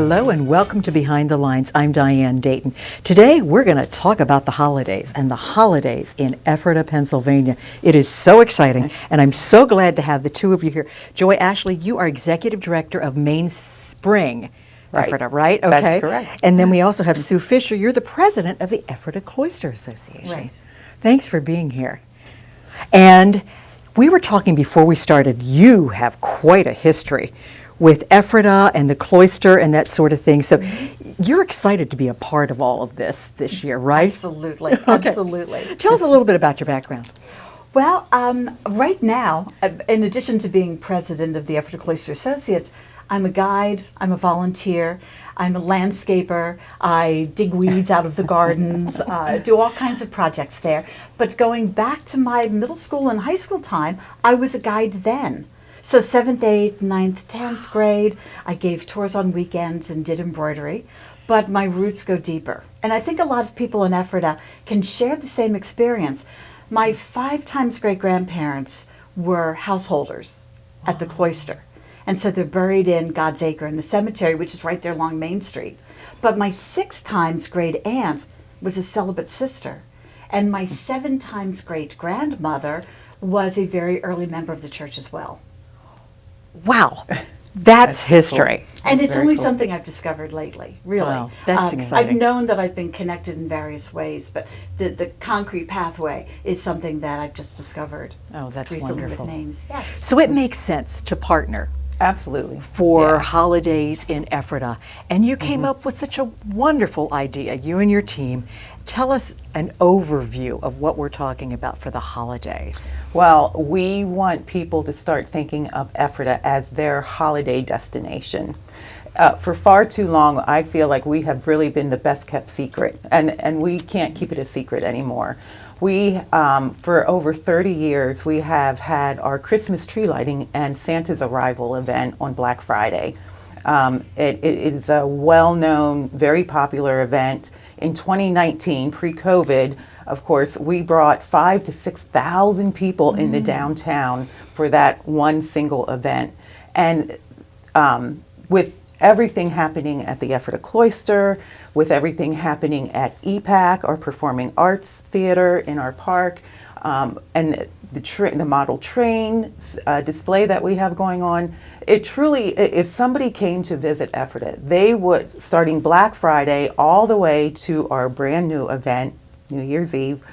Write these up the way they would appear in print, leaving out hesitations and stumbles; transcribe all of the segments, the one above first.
Hello and welcome to Behind the Lines. I'm Diane Dayton. Today we're going to talk about the holidays and the holidays in Ephrata, Pennsylvania. It is so exciting and I'm so glad to have the two of you here. Joy Ashley, you are Executive Director of Mainspring Ephrata, right? Okay. That's correct. And then we also have Sue Fisher. You're the President of the Ephrata Cloister Association. Right. Thanks for being here. And we were talking before we started, you have quite a history with Ephrata and the cloister and that sort of thing. So you're excited to be a part of all of this year, right? Absolutely, absolutely. Tell us a little bit about your background. Well, right now, in addition to being president of the Ephrata Cloister Associates, I'm a guide, I'm a volunteer, I'm a landscaper, I dig weeds out of the gardens, do all kinds of projects there. But going back to my middle school and high school time, I was a guide then. So 7th, 8th, 9th, 10th grade, I gave tours on weekends and did embroidery, but my roots go deeper. And I think a lot of people in Ephrata can share the same experience. My 5 times great-grandparents were householders at the cloister. And so they're buried in God's Acre in the cemetery, which is right there along Main Street. But my 6 times great aunt was a celibate sister. And my 7 times great grandmother was a very early member of the church as well. Wow, that's history. Cool. And it's Very only cool. something I've discovered lately, really. Wow, that's exciting. I've known that I've been connected in various ways, but the concrete pathway is something that I've just discovered Oh, that's recently wonderful. with names. Yes. So it makes sense to partner Absolutely. for Yeah. holidays in Ephrata. And you came up with such a wonderful idea, you and your team. Tell us an overview of what we're talking about for the holidays. Well, we want people to start thinking of Ephrata as their holiday destination. For far too long, I feel like we have really been the best kept secret, and we can't keep it a secret anymore. We, for over 30 years, we have had our Christmas tree lighting and Santa's arrival event on Black Friday. It is a well-known, very popular event. In 2019, pre-COVID, of course, we brought 5,000 to 6,000 people in the downtown for that one single event. And with everything happening at the Ephrata Cloister, with everything happening at EPAC, our Performing Arts Theater in our park, and the model train display that we have going on, it truly, if somebody came to visit Ephrata, they would, starting Black Friday all the way to our brand new event, New Year's Eve,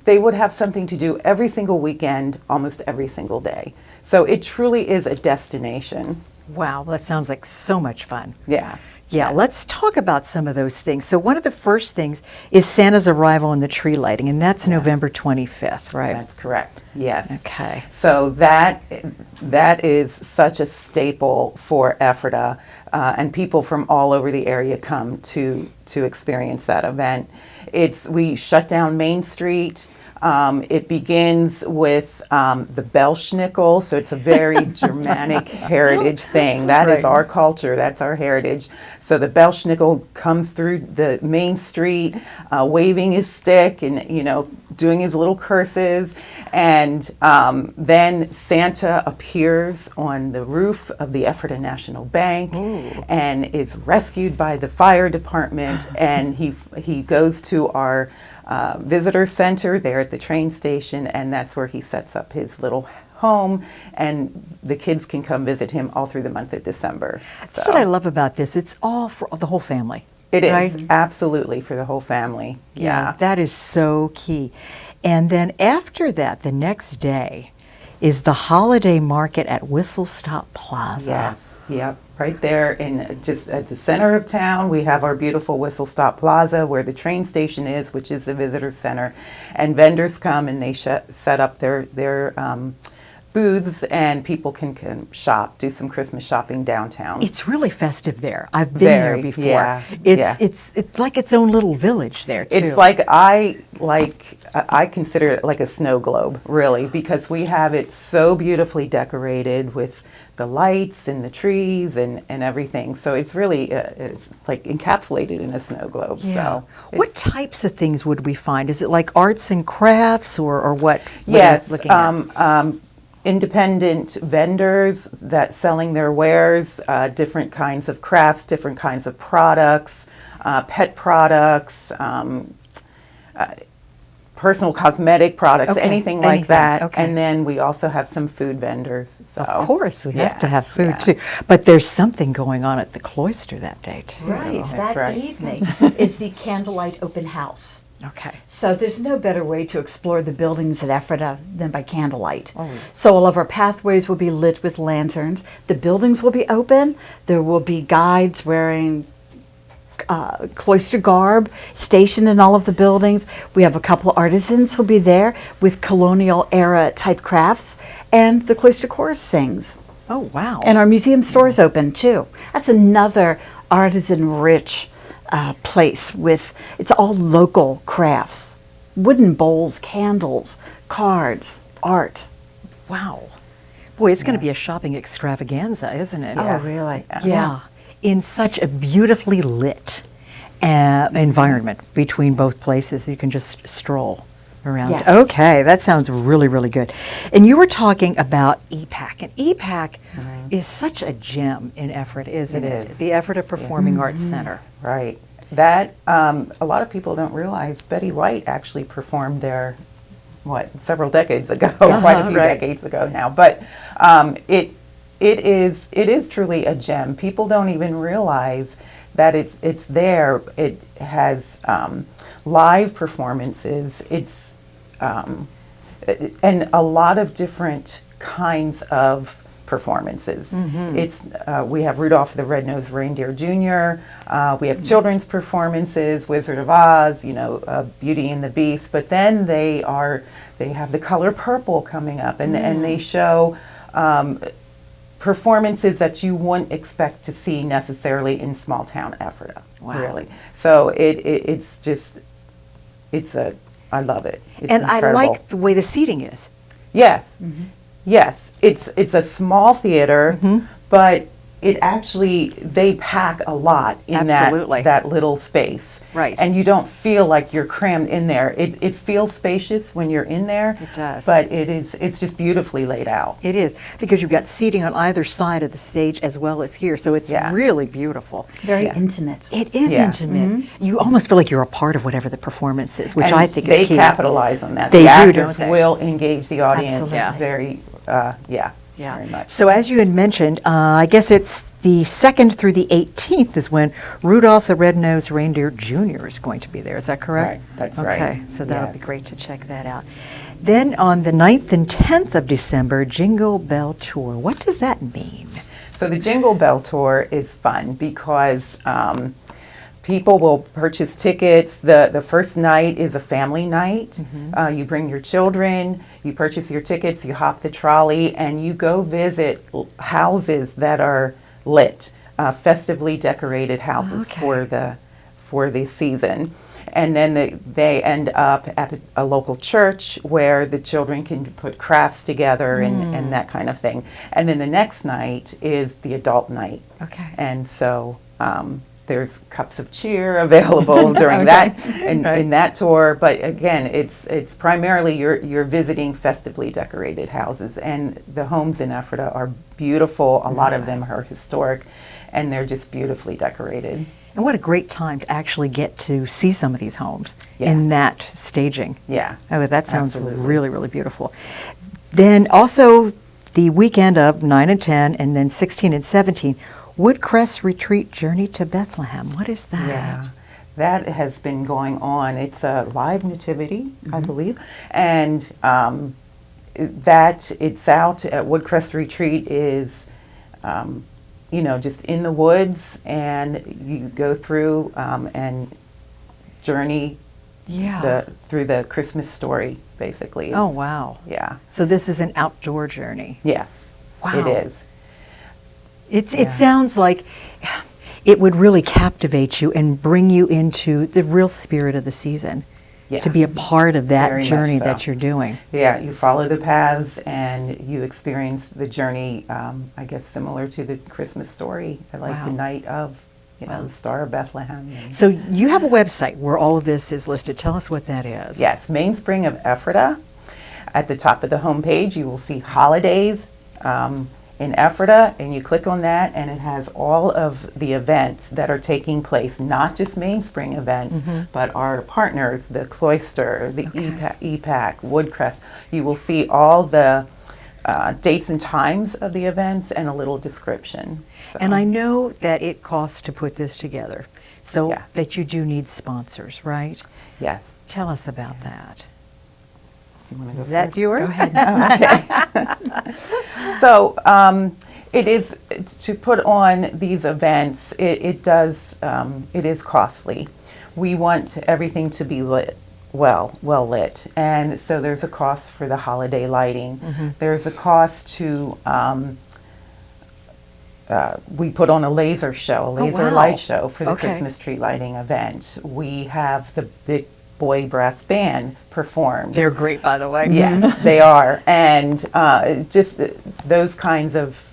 they would have something to do every single weekend, almost every single day. So it truly is a destination. Wow, that sounds like so much fun. Yeah. Yeah, let's talk about some of those things. So one of the first things is Santa's arrival and the tree lighting, and that's November 25th, right? That's correct. Yes. Okay. So that is such a staple for Ephrata, and people from all over the area come to experience that event. We shut down Main Street. It begins with the Belschnickel, so it's a very Germanic heritage thing. That is our culture, that's our heritage. So the Belschnickel comes through the main street, waving his stick and, doing his little curses. And then Santa appears on the roof of the Ephrata National Bank and is rescued by the fire department. And he goes to our visitor center there at the train station, and that's where he sets up his little home, and the kids can come visit him all through the month of December. That's what I love about this. It's all for the whole family. It is, right? absolutely, for the whole family. Yeah. That is so key. And then after that, the next day, is the holiday market at Whistle Stop Plaza. Yes, yep. Right there just at the center of town, we have our beautiful Whistle Stop Plaza where the train station is, which is the visitor center. And vendors come and they set up their booths, and people can shop, do some Christmas shopping downtown. It's really festive there. I've been there before. Yeah, It's like its own little village there too. It's I consider it like a snow globe, really, because we have it so beautifully decorated with the lights and the trees and everything. So it's really it's like encapsulated in a snow globe. Yeah. So what types of things would we find? Is it like arts and crafts or what? Yes. Looking at? independent vendors that selling their wares, different kinds of crafts, different kinds of products, pet products, personal cosmetic products, Okay, anything like anything, that. okay. And then we also have some food vendors. So, Of course, we have to have food yeah. too. But there's something going on at the cloister that day too. Right, That's that right. evening is the Candlelight Open House. Okay. So there's no better way to explore the buildings at Ephrata than by candlelight. Oh. So all of our pathways will be lit with lanterns. The buildings will be open. There will be guides wearing cloister garb stationed in all of the buildings. We have a couple artisans who'll be there with colonial era type crafts, and the cloister chorus sings. Oh, wow. And our museum store is open too. That's another artisan rich place with, it's all local crafts. Wooden bowls, candles, cards, art. Wow. Boy, it's going to be a shopping extravaganza, isn't it? Oh, really? Yeah. In such a beautifully lit environment between both places. You can just stroll around. Yes. Okay, that sounds really, really good. And you were talking about EPAC. And EPAC is such a gem in Ephrata, isn't it? It is. The Ephrata Performing Arts Center. Right. That, a lot of people don't realize Betty White actually performed there, several decades ago, quite a few right. decades ago now. But it is truly a gem. People don't even realize that it's there. It has live performances. It's and a lot of different kinds of performances. It's we have Rudolph the Red-Nosed Reindeer Jr. We have children's performances, Wizard of Oz, Beauty and the Beast. But then they have the color purple coming up, and they show performances that you wouldn't expect to see necessarily in small town Ephrata. Wow. Really. So I love it. It's And I incredible. like the way the seating is. Yes. Yes. It's a small theater, but it actually, they pack a lot in Absolutely. that little space. Right. And you don't feel like you're crammed in there. It feels spacious when you're in there. It does. But it's just beautifully laid out. It is, because you've got seating on either side of the stage as well as here, so it's Yeah. really beautiful. Very Yeah. intimate. It is Yeah. intimate. You almost feel like you're a part of whatever the performance is, which And I think they is key. capitalize on that. They the do, actors don't they? will engage the audience Absolutely. very, very much. So as you had mentioned, I guess it's the 2nd through the 18th is when Rudolph the Red-Nosed Reindeer Jr. is going to be there. Is that correct? Right, that's okay. right. So that'll be Yes. great to check that out. Then on the 9th and 10th of December, Jingle Bell Tour. What does that mean? So the Jingle Bell Tour is fun because people will purchase tickets. The first night is a family night. You bring your children, you purchase your tickets, you hop the trolley, and you go visit houses that are lit, festively decorated houses Okay. for the season. And then they end up at a local church where the children can put crafts together and that kind of thing. And then the next night is the adult night. Okay. And so there's cups of cheer available during that in that tour. But again, it's primarily you're visiting festively decorated houses, and the homes in Ephrata are beautiful. A lot of them are historic, and they're just beautifully decorated. And what a great time to actually get to see some of these homes Yeah. in that staging. Yeah. Oh, that sounds Absolutely. really, really beautiful. Then also the weekend of 9 and 10, and then 16 and 17, Woodcrest Retreat Journey to Bethlehem. What is that? Yeah, that has been going on. It's a live nativity, I believe, and that it's out at Woodcrest Retreat is, just in the woods, and you go through and journey Yeah. through the Christmas story, basically. Oh, wow. Yeah. So this is an outdoor journey. Yes. Wow. It is. It sounds like it would really captivate you and bring you into the real spirit of the season. Yeah. To be a part of that Very much journey so. that you're doing. Yeah, you follow the paths and you experience the journey, I guess similar to the Christmas story, like Wow. the night of, the Star of Bethlehem. So you have a website where all of this is listed. Tell us what that is. Yes, Mainspring of Ephrata. At the top of the homepage, you will see holidays in Ephrata, and you click on that, and it has all of the events that are taking place, not just Mainspring events, but our partners, the Cloister, the EPAC, Woodcrest. You will see all the dates and times of the events and a little description. So. And I know that it costs to put this together, so Yeah. that you do need sponsors, right? Yes. Tell us about that. You wanna go Is that first? yours? Go ahead. So it is to put on these events. It is costly. We want everything to be lit well lit, and so there's a cost for the holiday lighting. There's a cost to. We put on a laser show, a laser wow. light show for the Okay. Christmas tree lighting event. We have the big boy brass band performs. They're great, by the way. Yes, they are. And just those kinds of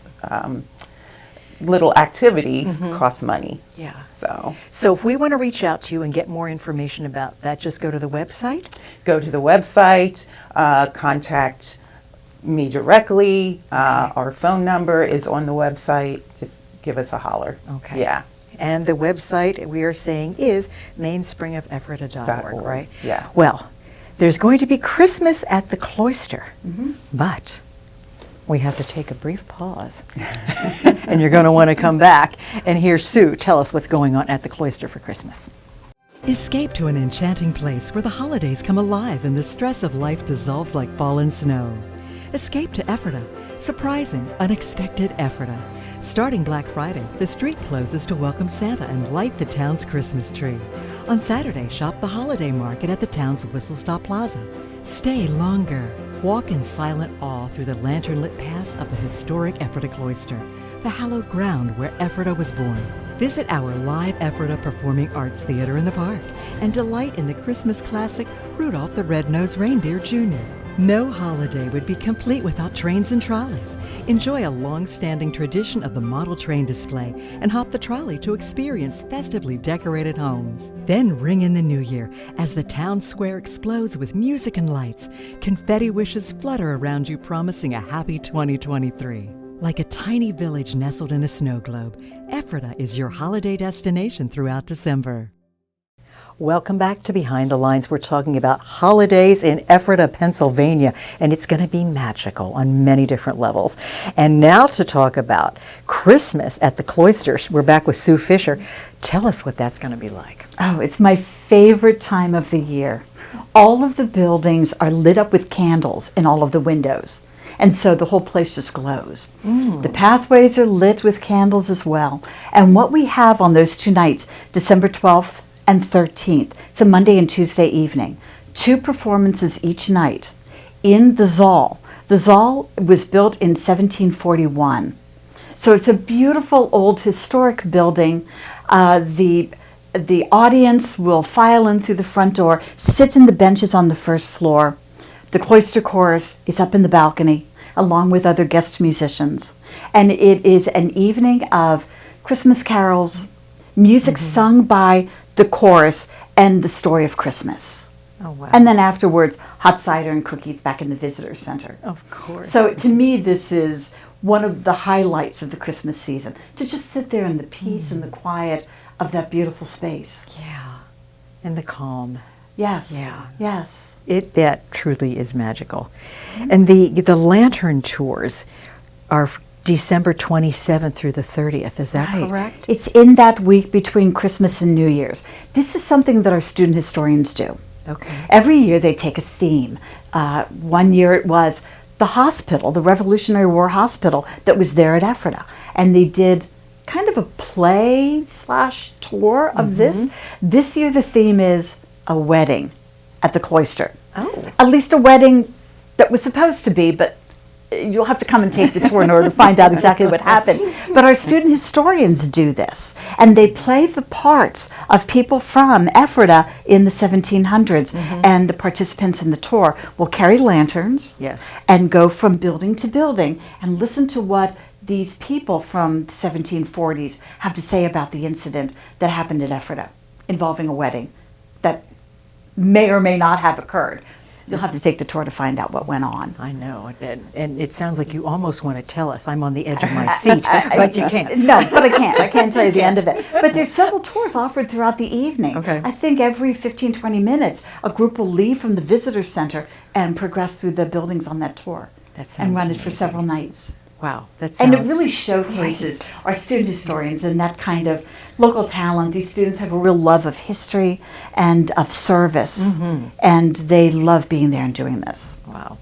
little activities cost money. Yeah. So if we want to reach out to you and get more information about that, just go to the website? go to the website, contact me directly. Our phone number is on the website. Just give us a holler. Okay. Yeah. And the website we are saying is mainspringofephrata.org, right? Yeah. Well, there's going to be Christmas at the Cloister, but we have to take a brief pause. And you're going to want to come back and hear Sue tell us what's going on at the Cloister for Christmas. Escape to an enchanting place where the holidays come alive and the stress of life dissolves like fallen snow. Escape to Ephrata. Surprising, unexpected Ephrata. Starting Black Friday, the street closes to welcome Santa and light the town's Christmas tree. On Saturday, shop the holiday market at the town's Whistle Stop Plaza. Stay longer. Walk in silent awe through the lantern-lit paths of the historic Ephrata Cloister, the hallowed ground where Ephrata was born. Visit our live Ephrata Performing Arts Theater in the park and delight in the Christmas classic Rudolph the Red-Nosed Reindeer Jr. No holiday would be complete without trains and trolleys. Enjoy a long-standing tradition of the model train display and hop the trolley to experience festively decorated homes. Then ring in the new year as the town square explodes with music and lights. Confetti wishes flutter around you, promising a happy 2023. Like a tiny village nestled in a snow globe, Ephrata is your holiday destination throughout December. Welcome back to Behind the Lines. We're talking about holidays in Ephrata, Pennsylvania, and it's going to be magical on many different levels. And now to talk about Christmas at the Cloisters, we're back with Sue Fisher. Tell us what that's going to be like. Oh, it's my favorite time of the year. All of the buildings are lit up with candles in all of the windows. And so the whole place just glows. The pathways are lit with candles as well. And what we have on those two nights, December 12th and 13th, it's a Monday and Tuesday evening, 2 performances each night in the Zoll. The Zoll was built in 1741. So it's a beautiful old historic building. The audience will file in through the front door, sit in the benches on the first floor. The Cloister Chorus is up in the balcony, along with other guest musicians. And it is an evening of Christmas carols, music sung by the chorus, and the story of Christmas. Oh, wow. And then afterwards, hot cider and cookies back in the visitor center. Of course. So to me, this is one of the highlights of the Christmas season, to just sit there in the peace and the quiet of that beautiful space. Yeah. And the calm. Yes. Yeah. Yes. That truly is magical. And the lantern tours are December 27th through the 30th. Is that Right. correct? It's in that week between Christmas and New Year's. This is something that our student historians do. Okay. Every year they take a theme. One year it was the hospital, the Revolutionary War hospital that was there at Ephrata. And they did kind of a play/tour of this. This year the theme is a wedding at the Cloister. Oh. At least a wedding that was supposed to be, but you'll have to come and take the tour in order to find out exactly what happened. But our student historians do this, and they play the parts of people from Ephrata in the 1700s, and the participants in the tour will carry lanterns Yes. and go from building to building and listen to what these people from the 1740s have to say about the incident that happened at Ephrata involving a wedding that may or may not have occurred. You'll have to take the tour to find out what went on. I know, and it sounds like you almost want to tell us. I'm on the edge of my seat, but you can't. No, but I can't. I can't tell you the end of it. But there's several tours offered throughout the evening. Okay. I think every 15, 20 minutes, a group will leave from the visitor center and progress through the buildings on that tour. That sounds and run it for amazing. several nights. Wow, that And sounds it really showcases our student historians and that kind of local talent. These students have a real love of history and of service, and they love being there and doing this. wow.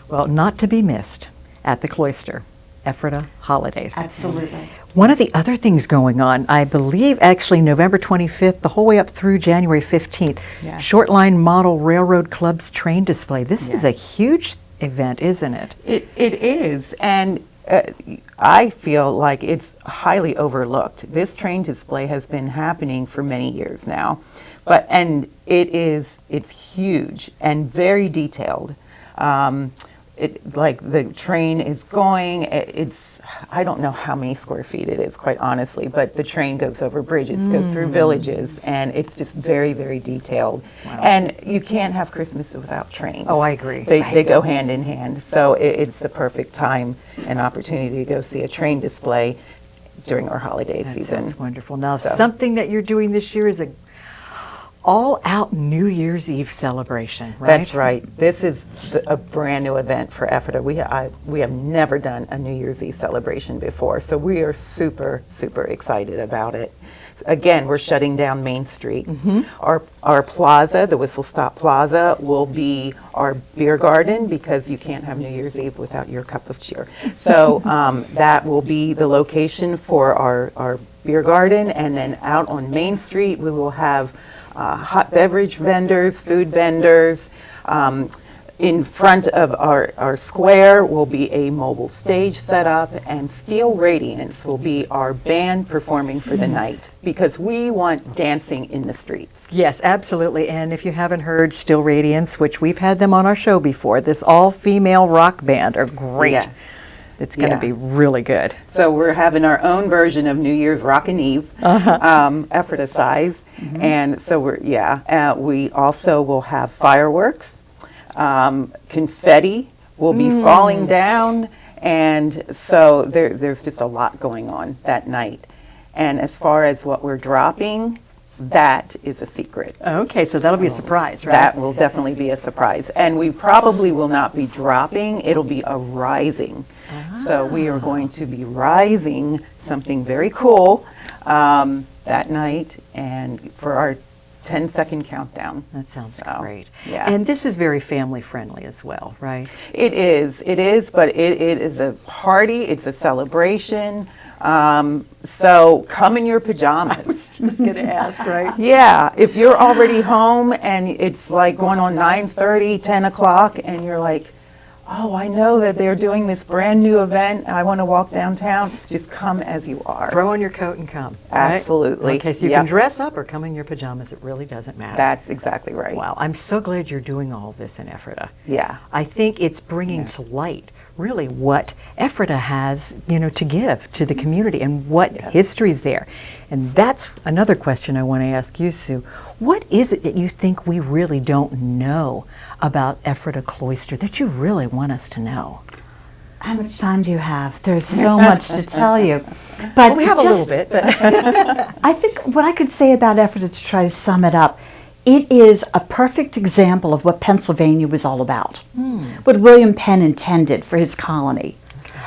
Well, not to be missed at the Cloister, Ephrata Holidays. Absolutely. One of the other things going on, I believe actually November 25th, the whole way up through January 15th, Yes. Shortline Model Railroad Club's train display. This is a Yes. huge event, isn't it? It is, and I feel like it's highly overlooked. This train display has been happening for many years now, and it's huge and very detailed. Like the train is going, I don't know how many square feet it is, quite honestly, but the train goes over bridges, goes through villages, and it's just very, very detailed. And you can't have Christmas without trains. Oh, I agree. They go hand in hand, so it's the perfect time and opportunity to go see a train display during our holiday That season. sounds wonderful. Now, So- something that you're doing this year is a all-out New Year's Eve celebration, right? That's right. This is a brand new event for Ephrata. We have never done a New Year's Eve celebration before, so we are super, super excited about it. Again, we're shutting down Main Street. Our plaza, the Whistle Stop Plaza, will be our beer garden because you can't have New Year's Eve without your cup of cheer. So that will be the location for our beer garden, and then out on Main Street we will have hot beverage vendors, food vendors. In front of our square will be a mobile stage set up, and Steel Radiance will be our band performing for the night because we want dancing in the streets. Yes, absolutely. And if you haven't heard Still Radiance, which we've had them on our show before, this all-female rock band are great. Yeah. It's going to Yeah. be really good. So we're having our own version of New Year's Rockin' Eve, Ephrata size, and so we also will have fireworks. Confetti will be falling down, and so there's just a lot going on that night. And as far as what we're dropping, that is a secret. Okay, so that'll be a surprise, right? That will definitely be a surprise. And we probably will not be dropping, it'll be a rising. So we are going to be rising something very cool that night, and for our 10-second countdown. That sounds So, great. Yeah. And this is very family friendly as well, right? It is, but it is a party, it's a celebration. So come in your pajamas. Just going to ask, right? Yeah, if you're already home and it's like going on 9:30, 10 o'clock, and you're like, oh, I know that they're doing this brand new event, I want to walk downtown, just come as you are. Throw on your coat and come. Right? Absolutely. Okay, so you Yep. can dress up or come in your pajamas. It really doesn't matter. That's exactly right. Wow, I'm so glad you're doing all this in Ephrata. Yeah. I think it's bringing to light really what Ephrata has, to give to the community and what Yes. history's there. And that's another question I want to ask you, Sue. What is it that you think we really don't know about Ephrata Cloister that you really want us to know? How much time do you have? There's so much to tell you. But We have a little bit, but I think what I could say about Ephrata, to try to sum it up, it is a perfect example of what Pennsylvania was all about, what William Penn intended for his colony.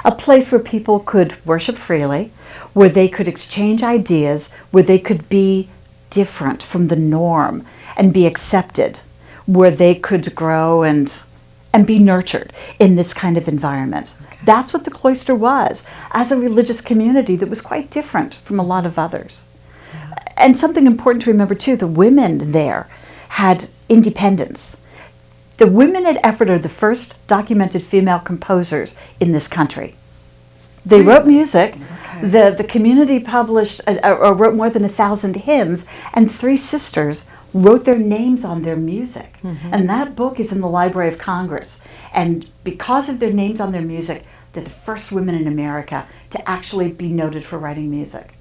A place where people could worship freely, where they could exchange ideas, where they could be different from the norm and be accepted, where they could grow and be nurtured in this kind of environment. That's what the cloister was, as a religious community that was quite different from a lot of others. And something important to remember too, the women there had independence. The women at Ephrata are the first documented female composers in this country. They wrote music. The community published or wrote more than 1,000 hymns, and 3 sisters wrote their names on their music. And that book is in the Library of Congress. And because of their names on their music, they're the first women in America to actually be noted for writing music.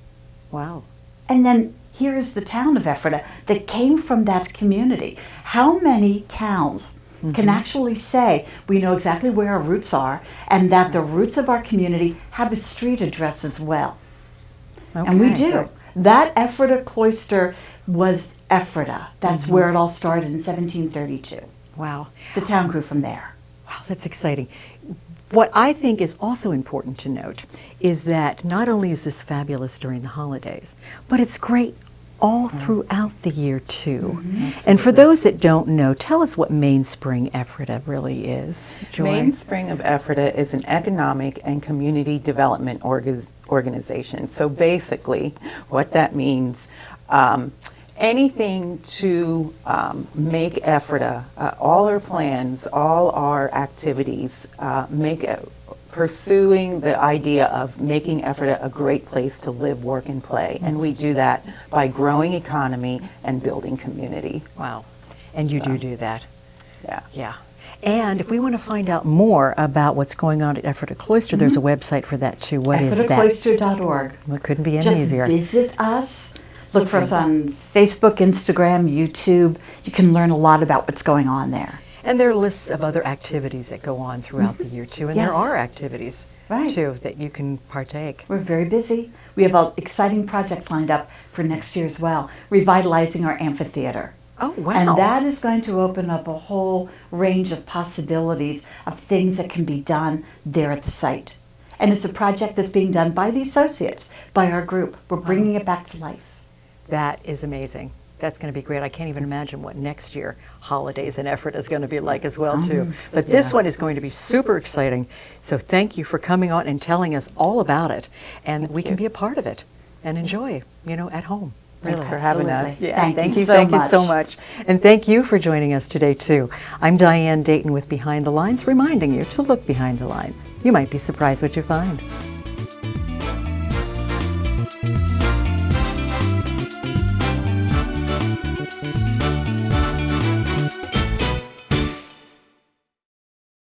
wow. And then here is the town of Ephrata that came from that community. How many towns can actually say we know exactly where our roots are and that the roots of our community have a street address as well. And we Okay. do. That Ephrata Cloister was Ephrata. That's where it all started in 1732. Wow. The town grew from there. Wow, that's exciting. What I think is also important to note is that not only is this fabulous during the holidays, but it's great all throughout the year too. And for those that don't know, tell us what Mainspring Ephrata really is. Joy. Mainspring of Ephrata is an economic and community development organization. So basically, what that means, anything to make Ephrata, all our plans, all our activities, pursuing the idea of making Ephrata a great place to live, work, and play. And we do that by growing economy and building community. Wow. And you do that. Yeah. Yeah. And if we want to find out more about what's going on at Ephrata Cloister, there's a website for that too. What is that? EphrataCloister.org. Well, it couldn't be any Just easier. visit us. Look for us on Facebook, Instagram, YouTube. You can learn a lot about what's going on there. And there are lists of other activities that go on throughout the year too. And Yes. there are activities Right. too that you can partake. We're very busy. We have exciting projects lined up for next year as well, revitalizing our amphitheater. Oh, wow. And that is going to open up a whole range of possibilities of things that can be done there at the site. And it's a project that's being done by the associates, by our group. We're bringing it back to life. That is amazing. That's going to be great. I can't even imagine what next year holidays in Ephrata is going to be like as well too. But this one is going to be super exciting. So thank you for coming on and telling us all about it. And we can be a part of it and enjoy, at home. Thanks for having us. Absolutely. Yeah, Thank you thank you so much. And thank you for joining us today too. I'm Diane Dayton with Behind the Lines, reminding you to look behind the lines. You might be surprised what you find.